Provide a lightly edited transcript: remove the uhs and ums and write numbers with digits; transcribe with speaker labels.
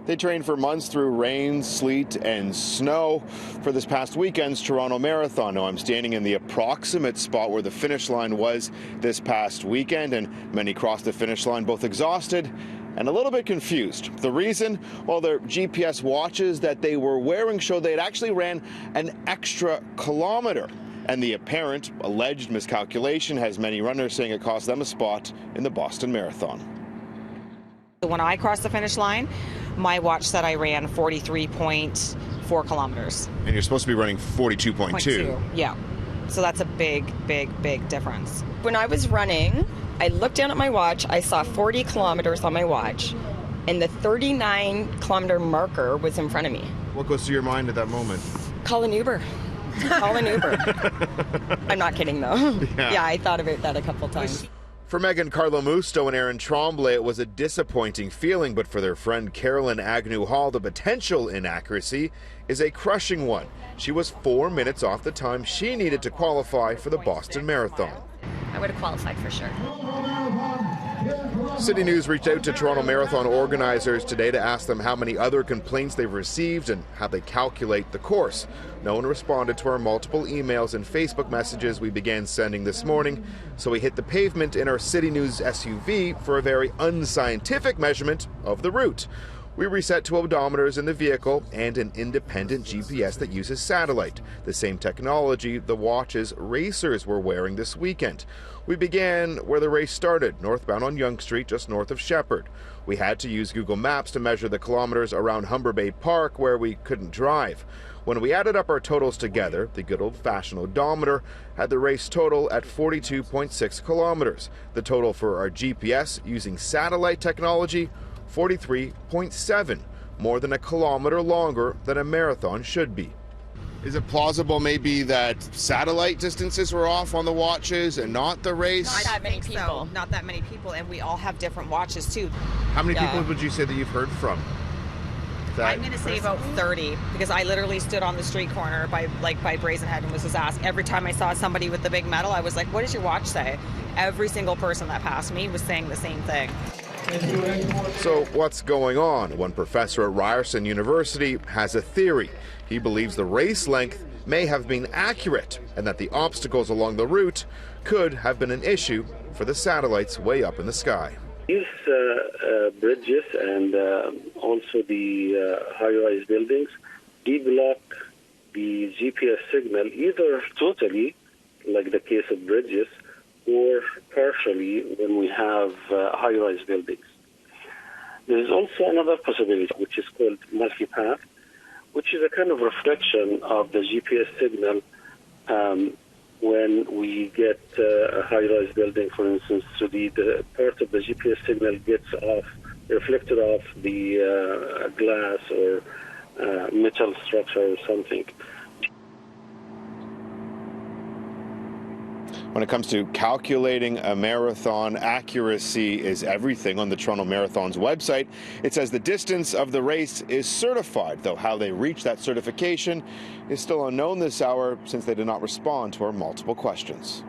Speaker 1: They trained for months through rain, sleet, and snow for this past weekend's Toronto Marathon. Now I'm standing in the approximate spot where the finish line was this past weekend, and many crossed the finish line both exhausted and a little bit confused. The reason? Well, their GPS watches that they were wearing showed they had actually ran an extra kilometer. And the apparent, alleged miscalculation has many runners saying it cost them a spot in the Boston Marathon.
Speaker 2: When I crossed the finish line, my watch said I ran 43.4 kilometers.
Speaker 1: And you're supposed to be running 42.2.
Speaker 2: Yeah. So that's a big, big, big difference.
Speaker 3: When I was running, I looked down at my watch, I saw 40 kilometers on my watch, and the 39-kilometer marker was in front of me.
Speaker 1: What goes through your mind at that moment?
Speaker 3: Call an Uber. Call an Uber. I'm not kidding, though. Yeah, I thought about that a couple times.
Speaker 1: For Megan Carlomusto and Aaron Tremblay, it was a disappointing feeling, but for their friend Carolyn Agnew-Hall, the potential inaccuracy is a crushing one. She was 4 minutes off the time she needed to qualify for the Boston Marathon.
Speaker 4: I would have qualified for sure.
Speaker 1: City News reached out to Toronto Marathon organizers today to ask them how many other complaints they've received and how they calculate the course. No one responded to our multiple emails and Facebook messages we began sending this morning, so we hit the pavement in our City News SUV for a very unscientific measurement of the route. We reset to odometers in the vehicle and an independent GPS that uses satellite, the same technology the watches racers were wearing this weekend. We began where the race started, northbound on Yonge Street, just north of Shepherd. We had to use Google Maps to measure the kilometers around Humber Bay Park, where we couldn't drive. When we added up our totals together, the good old-fashioned odometer had the race total at 42.6 kilometers. The total for our GPS using satellite technology, 43.7, more than a kilometer longer than a marathon should be. Is it plausible maybe that satellite distances were off on the watches and not the race?
Speaker 2: Not that many people. So. Not that many people, and we all have different watches too.
Speaker 1: How many people would you say that you've heard from?
Speaker 2: I'm going to say about 30, because I literally stood on the street corner by Brazenhead and was just asked. Every time I saw somebody with the big medal, I was like, what does your watch say? Every single person that passed me was saying the same thing.
Speaker 1: So what's going on? One professor at Ryerson University has a theory. He believes the race length may have been accurate and that the obstacles along the route could have been an issue for the satellites way up in the sky.
Speaker 5: These bridges and also the high-rise buildings de-block the GPS signal either totally, like the case of bridges, or partially when we have high-rise buildings. There is also another possibility, which is called multipath, which is a kind of reflection of the GPS signal when we get a high-rise building, for instance. So the part of the GPS signal gets reflected off the glass or metal structure or something.
Speaker 1: When it comes to calculating a marathon, accuracy is everything. On the Toronto Marathon's website, it says the distance of the race is certified, though how they reach that certification is still unknown this hour since they did not respond to our multiple questions.